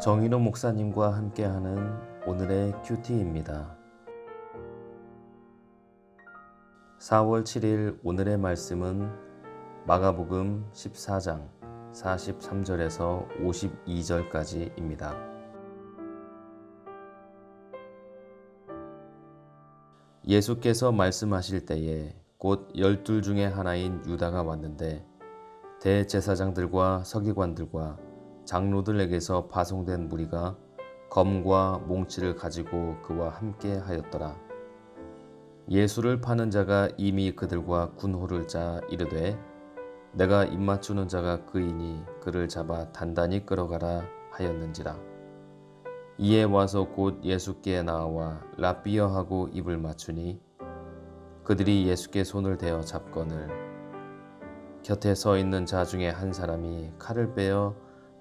정인호 목사님과 함께하는 오늘의 큐티입니다. 4월 7일 오늘의 말씀은 마가복음 14장 43절에서 52절까지입니다. 예수께서 말씀하실 때에 곧 12 중에 하나인 유다가 왔는데 대제사장들과 서기관들과 장로들에게서 파송된 무리가 검과 몽치를 가지고 그와 함께 하였더라. 예수를 파는 자가 이미 그들과 군호를 짜 이르되 내가 입맞추는 자가 그이니 그를 잡아 단단히 끌어가라 하였는지라. 이에 와서 곧 예수께 나와 랍비여 하고 입을 맞추니 그들이 예수께 손을 대어 잡거늘 곁에 서 있는 자 중에 한 사람이 칼을 빼어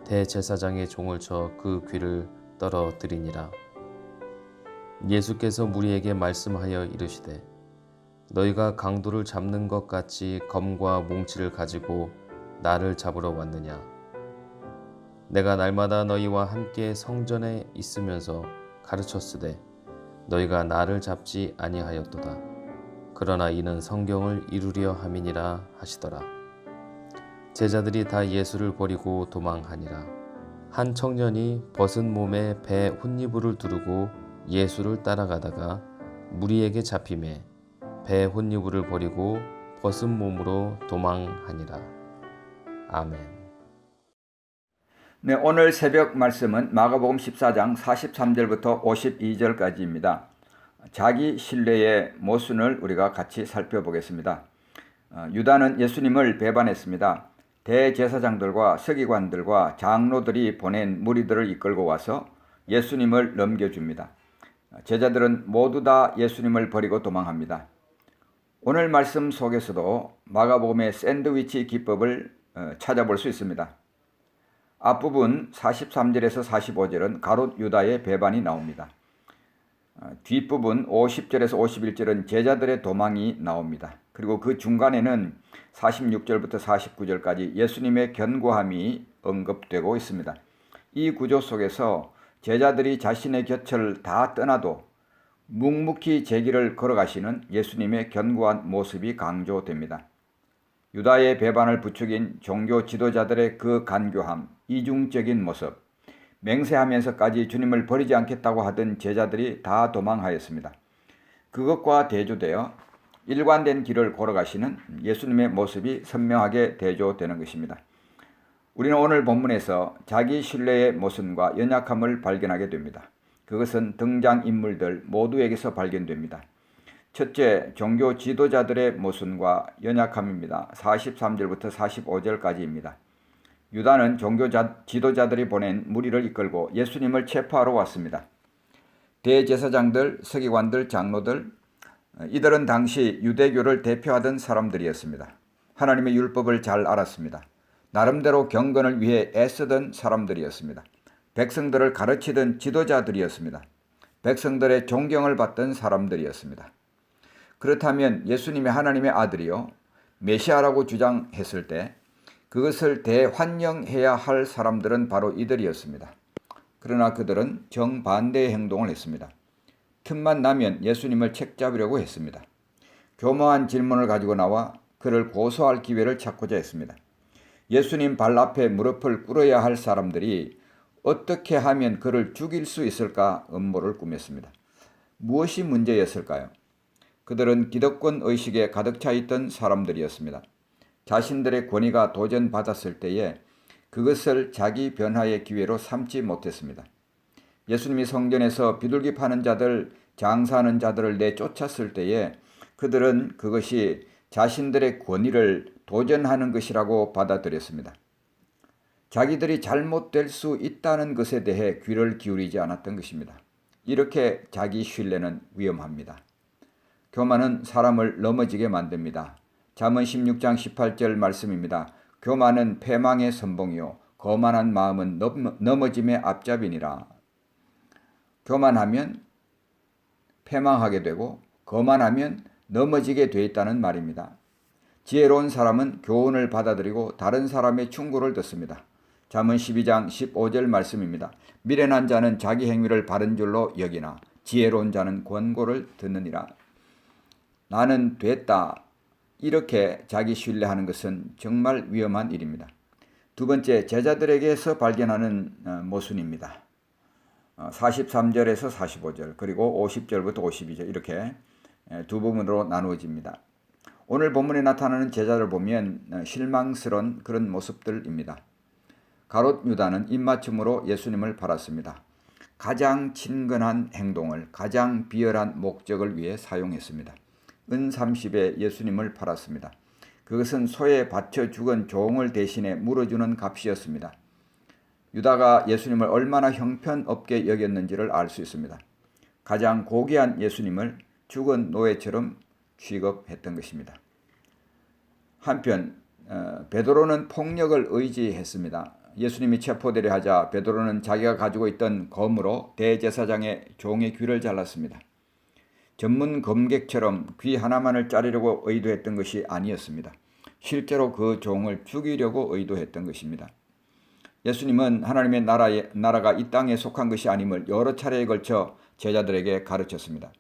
대제사장의 종을 쳐 그 귀를 떨어뜨리니라. 예수께서 무리에게 말씀하여 이르시되 너희가 강도를 잡는 것 같이 검과 몽치를 가지고 나를 잡으러 왔느냐. 내가 날마다 너희와 함께 성전에 있으면서 가르쳤으되 너희가 나를 잡지 아니하였도다. 그러나 이는 성경을 이루려 함이니라 하시더라. 제자들이 다 예수를 버리고 도망하니라. 한 청년이 벗은 몸에 배 혼니부를 두르고 예수를 따라가다가 무리에게 잡히매 배 혼니부를 버리고 벗은 몸으로 도망하니라. 아멘. 네, 오늘 새벽 말씀은 마가복음 14장 43절부터 52절까지입니다. 자기 신뢰의 모순을 우리가 같이 살펴보겠습니다. 유다는 예수님을 배반했습니다. 대제사장들과 서기관들과 장로들이 보낸 무리들을 이끌고 와서 예수님을 넘겨줍니다. 제자들은 모두 다 예수님을 버리고 도망합니다. 오늘 말씀 속에서도 마가복음의 샌드위치 기법을 찾아볼 수 있습니다. 앞부분 43절에서 45절은 가롯 유다의 배반이 나옵니다. 뒷부분 50절에서 51절은 제자들의 도망이 나옵니다. 그리고 그 중간에는 46절부터 49절까지 예수님의 견고함이 언급되고 있습니다. 이 구조 속에서 제자들이 자신의 곁을 다 떠나도 묵묵히 제 길을 걸어가시는 예수님의 견고한 모습이 강조됩니다. 유다의 배반을 부추긴 종교 지도자들의 그 간교함, 이중적인 모습, 맹세하면서까지 주님을 버리지 않겠다고 하던 제자들이 다 도망하였습니다. 그것과 대조되어 일관된 길을 걸어가시는 예수님의 모습이 선명하게 대조되는 것입니다. 우리는 오늘 본문에서 자기 신뢰의 모순과 연약함을 발견하게 됩니다. 그것은 등장인물들 모두에게서 발견됩니다. 첫째, 종교 지도자들의 모순과 연약함입니다. 43절부터 45절까지입니다. 유다는 종교 지도자들이 보낸 무리를 이끌고 예수님을 체포하러 왔습니다. 대제사장들, 서기관들, 장로들, 이들은 당시 유대교를 대표하던 사람들이었습니다. 하나님의 율법을 잘 알았습니다. 나름대로 경건을 위해 애쓰던 사람들이었습니다. 백성들을 가르치던 지도자들이었습니다. 백성들의 존경을 받던 사람들이었습니다. 그렇다면 예수님이 하나님의 아들이요 메시아라고 주장했을 때 그것을 대환영해야 할 사람들은 바로 이들이었습니다. 그러나 그들은 정반대의 행동을 했습니다. 틈만 나면 예수님을 책잡으려고 했습니다. 교묘한 질문을 가지고 나와 그를 고소할 기회를 찾고자 했습니다. 예수님 발 앞에 무릎을 꿇어야 할 사람들이 어떻게 하면 그를 죽일 수 있을까 음모를 꾸몄습니다. 무엇이 문제였을까요? 그들은 기득권 의식에 가득 차 있던 사람들이었습니다. 자신들의 권위가 도전받았을 때에 그것을 자기 변화의 기회로 삼지 못했습니다. 예수님이 성전에서 비둘기 파는 자들, 장사하는 자들을 내쫓았을 때에 그들은 그것이 자신들의 권위를 도전하는 것이라고 받아들였습니다. 자기들이 잘못될 수 있다는 것에 대해 귀를 기울이지 않았던 것입니다. 이렇게 자기 신뢰는 위험합니다. 교만은 사람을 넘어지게 만듭니다. 잠언 16장 18절 말씀입니다. 교만은 패망의 선봉이요 거만한 마음은 넘어짐의 앞잡이니라. 교만하면 패망하게 되고 거만하면 넘어지게 돼 있다는 말입니다. 지혜로운 사람은 교훈을 받아들이고 다른 사람의 충고를 듣습니다. 잠언 12장 15절 말씀입니다. 미련한 자는 자기 행위를 바른 줄로 여기나 지혜로운 자는 권고를 듣느니라. 나는 됐다, 이렇게 자기 신뢰하는 것은 정말 위험한 일입니다. 두 번째, 제자들에게서 발견하는 모순입니다. 43절에서 45절 그리고 50절부터 52절 이렇게 두 부분으로 나누어집니다. 오늘 본문에 나타나는 제자를 보면 실망스러운 그런 모습들입니다. 가롯 유다는 입맞춤으로 예수님을 팔았습니다. 가장 친근한 행동을 가장 비열한 목적을 위해 사용했습니다. 은 30에 예수님을 팔았습니다. 그것은 소에 바쳐 죽은 종을 대신에 물어주는 값이었습니다. 유다가 예수님을 얼마나 형편없게 여겼는지를 알 수 있습니다. 가장 고귀한 예수님을 죽은 노예처럼 취급했던 것입니다. 한편 베드로는 폭력을 의지했습니다. 예수님이 체포되려 하자 베드로는 자기가 가지고 있던 검으로 대제사장의 종의 귀를 잘랐습니다. 전문 검객처럼 귀 하나만을 자르려고 의도했던 것이 아니었습니다. 실제로 그 종을 죽이려고 의도했던 것입니다. 예수님은 하나님의 나라가 이 땅에 속한 것이 아님을 여러 차례에 걸쳐 제자들에게 가르쳤습니다.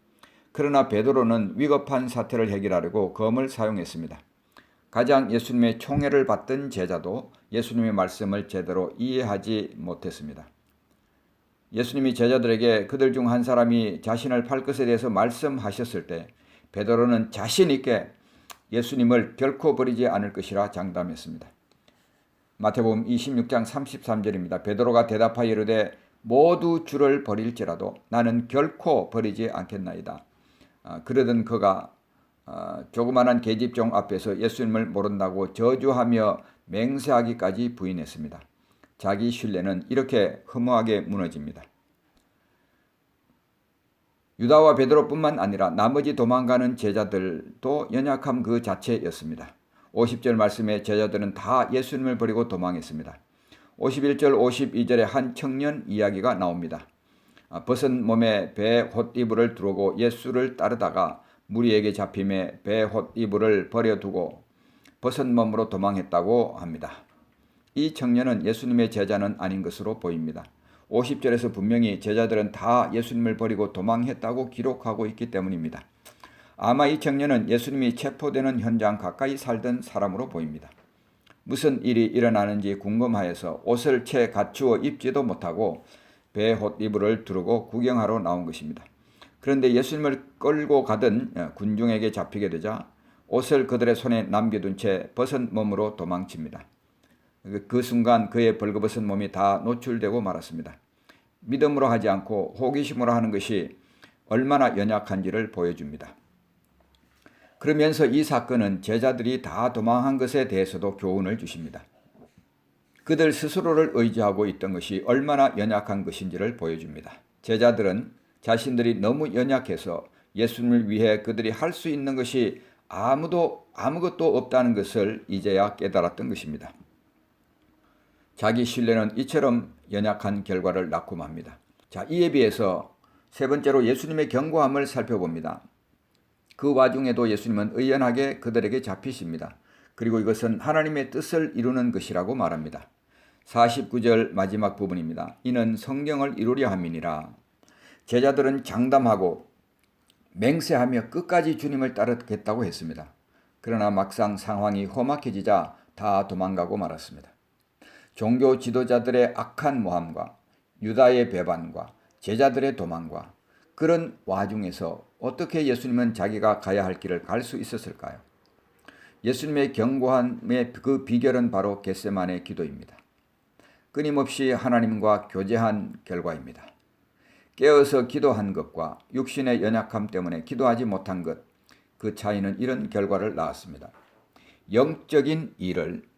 그러나 베드로는 위급한 사태를 해결하려고 검을 사용했습니다. 가장 예수님의 총애를 받던 제자도 예수님의 말씀을 제대로 이해하지 못했습니다. 예수님이 제자들에게 그들 중 한 사람이 자신을 팔 것에 대해서 말씀하셨을 때 베드로는 자신 있게 예수님을 결코 버리지 않을 것이라 장담했습니다. 마태복음 26장 33절입니다. 베드로가 대답하여 이르되 모두 주를 버릴지라도 나는 결코 버리지 않겠나이다. 그러던 그가 조그마한 계집종 앞에서 예수님을 모른다고 저주하며 맹세하기까지 부인했습니다. 자기 신뢰는 이렇게 허무하게 무너집니다. 유다와 베드로뿐만 아니라 나머지 도망가는 제자들도 연약함 그 자체였습니다. 50절 말씀에 제자들은 다 예수님을 버리고 도망했습니다. 51절 52절에 한 청년 이야기가 나옵니다. 벗은 몸에 배 헛이불을 두르고 예수를 따르다가 무리에게 잡힘에 배 헛이불을 버려두고 벗은 몸으로 도망했다고 합니다. 이 청년은 예수님의 제자는 아닌 것으로 보입니다. 50절에서 분명히 제자들은 다 예수님을 버리고 도망했다고 기록하고 있기 때문입니다. 아마 이 청년은 예수님이 체포되는 현장 가까이 살던 사람으로 보입니다. 무슨 일이 일어나는지 궁금하여서 옷을 채 갖추어 입지도 못하고 배 헛이불을 두르고 구경하러 나온 것입니다. 그런데 예수님을 끌고 가던 군중에게 잡히게 되자 옷을 그들의 손에 남겨둔 채 벗은 몸으로 도망칩니다. 그 순간 그의 벌거벗은 몸이 다 노출되고 말았습니다. 믿음으로 하지 않고 호기심으로 하는 것이 얼마나 연약한지를 보여줍니다. 그러면서 이 사건은 제자들이 다 도망한 것에 대해서도 교훈을 주십니다. 그들 스스로를 의지하고 있던 것이 얼마나 연약한 것인지를 보여줍니다. 제자들은 자신들이 너무 연약해서 예수님을 위해 그들이 할 수 있는 것이 아무것도 없다는 것을 이제야 깨달았던 것입니다. 자기 신뢰는 이처럼 연약한 결과를 낳고 맙니다. 자, 이에 비해서 세 번째로 예수님의 견고함을 살펴봅니다. 그 와중에도 예수님은 의연하게 그들에게 잡히십니다. 그리고 이것은 하나님의 뜻을 이루는 것이라고 말합니다. 49절 마지막 부분입니다. 이는 성경을 이루려 함이니라. 제자들은 장담하고 맹세하며 끝까지 주님을 따르겠다고 했습니다. 그러나 막상 상황이 험악해지자 다 도망가고 말았습니다. 종교 지도자들의 악한 모함과 유다의 배반과 제자들의 도망과 그런 와중에서 어떻게 예수님은 자기가 가야 할 길을 갈 수 있었을까요? 예수님의 견고함의 그 비결은 바로 겟세마네 기도입니다. 끊임없이 하나님과 교제한 결과입니다. 깨어서 기도한 것과 육신의 연약함 때문에 기도하지 못한 것, 그 차이는 이런 결과를 낳았습니다. 영적인 일을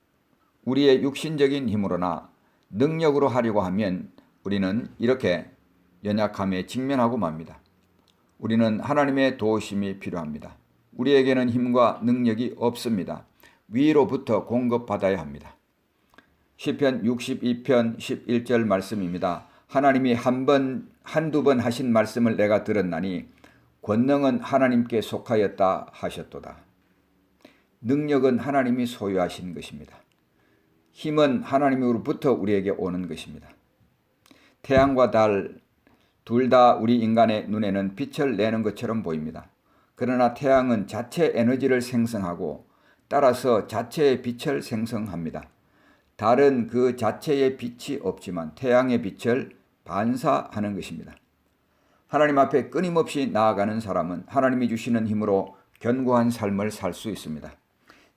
우리의 육신적인 힘으로나 능력으로 하려고 하면 우리는 이렇게 연약함에 직면하고 맙니다. 우리는 하나님의 도우심이 필요합니다. 우리에게는 힘과 능력이 없습니다. 위로부터 공급받아야 합니다. 시편 62편 11절 말씀입니다. 하나님이 한두 번 하신 말씀을 내가 들었나니 권능은 하나님께 속하였다 하셨도다. 능력은 하나님이 소유하신 것입니다. 힘은 하나님으로부터 우리에게 오는 것입니다. 태양과 달 둘 다 우리 인간의 눈에는 빛을 내는 것처럼 보입니다. 그러나 태양은 자체 에너지를 생성하고 따라서 자체의 빛을 생성합니다. 달은 그 자체의 빛이 없지만 태양의 빛을 반사하는 것입니다. 하나님 앞에 끊임없이 나아가는 사람은 하나님이 주시는 힘으로 견고한 삶을 살 수 있습니다.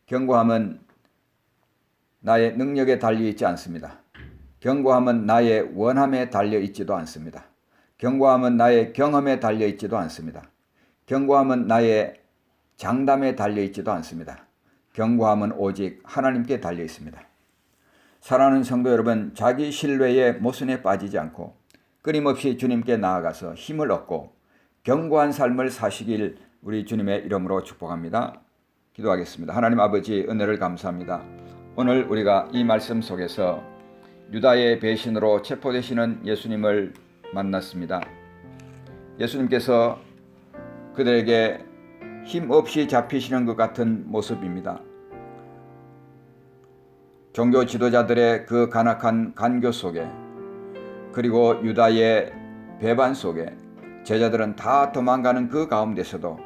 견고함은 나의 능력에 달려 있지 않습니다. 견고함은 나의 원함에 달려 있지도 않습니다. 견고함은 나의 경험에 달려 있지도 않습니다. 견고함은 나의 장담에 달려 있지도 않습니다. 견고함은 오직 하나님께 달려 있습니다. 사랑하는 성도 여러분, 자기 신뢰의 모순에 빠지지 않고 끊임없이 주님께 나아가서 힘을 얻고 견고한 삶을 사시길 우리 주님의 이름으로 축복합니다. 기도하겠습니다. 하나님 아버지, 은혜를 감사합니다. 오늘 우리가 이 말씀 속에서 유다의 배신으로 체포되시는 예수님을 만났습니다. 예수님께서 그들에게 힘없이 잡히시는 것 같은 모습입니다. 종교 지도자들의 그 간악한 간교 속에, 그리고 유다의 배반 속에 제자들은 다 도망가는 그 가운데서도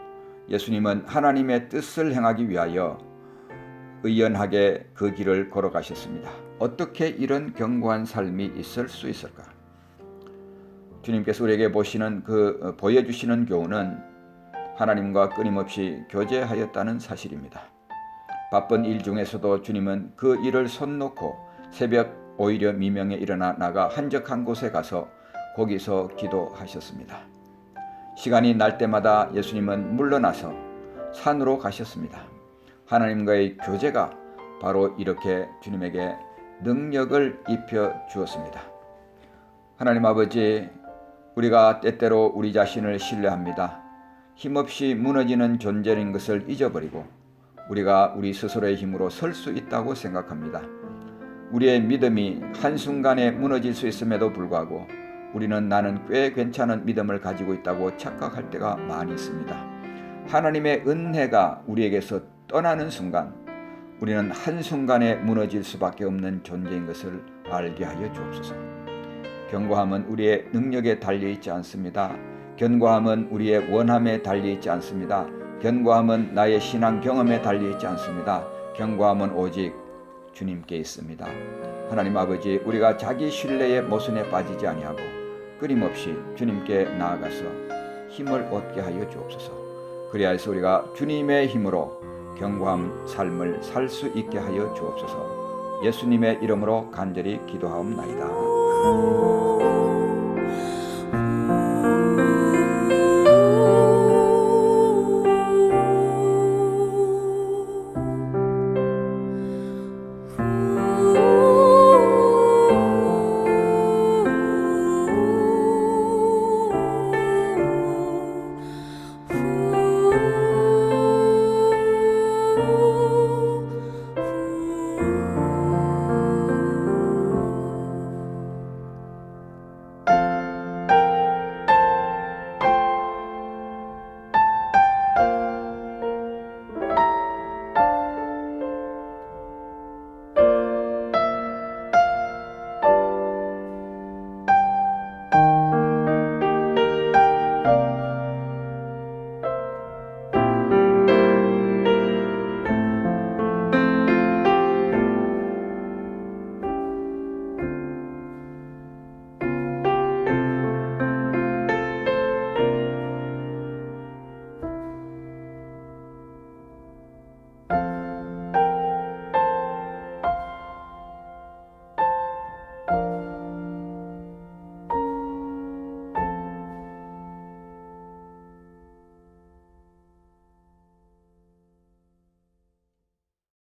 예수님은 하나님의 뜻을 행하기 위하여 의연하게 그 길을 걸어가셨습니다. 어떻게 이런 견고한 삶이 있을 수 있을까? 주님께서 우리에게 보여주시는 교훈은 하나님과 끊임없이 교제하였다는 사실입니다. 바쁜 일 중에서도 주님은 그 일을 손 놓고 새벽 오히려 미명에 일어나 나가 한적한 곳에 가서 거기서 기도하셨습니다. 시간이 날 때마다 예수님은 물러나서 산으로 가셨습니다. 하나님과의 교제가 바로 이렇게 주님에게 능력을 입혀 주었습니다. 하나님 아버지, 우리가 때때로 우리 자신을 신뢰합니다. 힘없이 무너지는 존재인 것을 잊어버리고 우리가 우리 스스로의 힘으로 설 수 있다고 생각합니다. 우리의 믿음이 한순간에 무너질 수 있음에도 불구하고 우리는 나는 꽤 괜찮은 믿음을 가지고 있다고 착각할 때가 많이 있습니다. 하나님의 은혜가 우리에게서 떠나는 순간 우리는 한순간에 무너질 수밖에 없는 존재인 것을 알게 하여 주옵소서. 견고함은 우리의 능력에 달려있지 않습니다. 견고함은 우리의 원함에 달려있지 않습니다. 견고함은 나의 신앙 경험에 달려있지 않습니다. 견고함은 오직 주님께 있습니다. 하나님 아버지, 우리가 자기 신뢰의 모순에 빠지지 아니하고 끊임없이 주님께 나아가서 힘을 얻게 하여 주옵소서. 그리하여서 우리가 주님의 힘으로 견고한 삶을 살 수 있게 하여 주옵소서. 예수님의 이름으로 간절히 기도하옵나이다.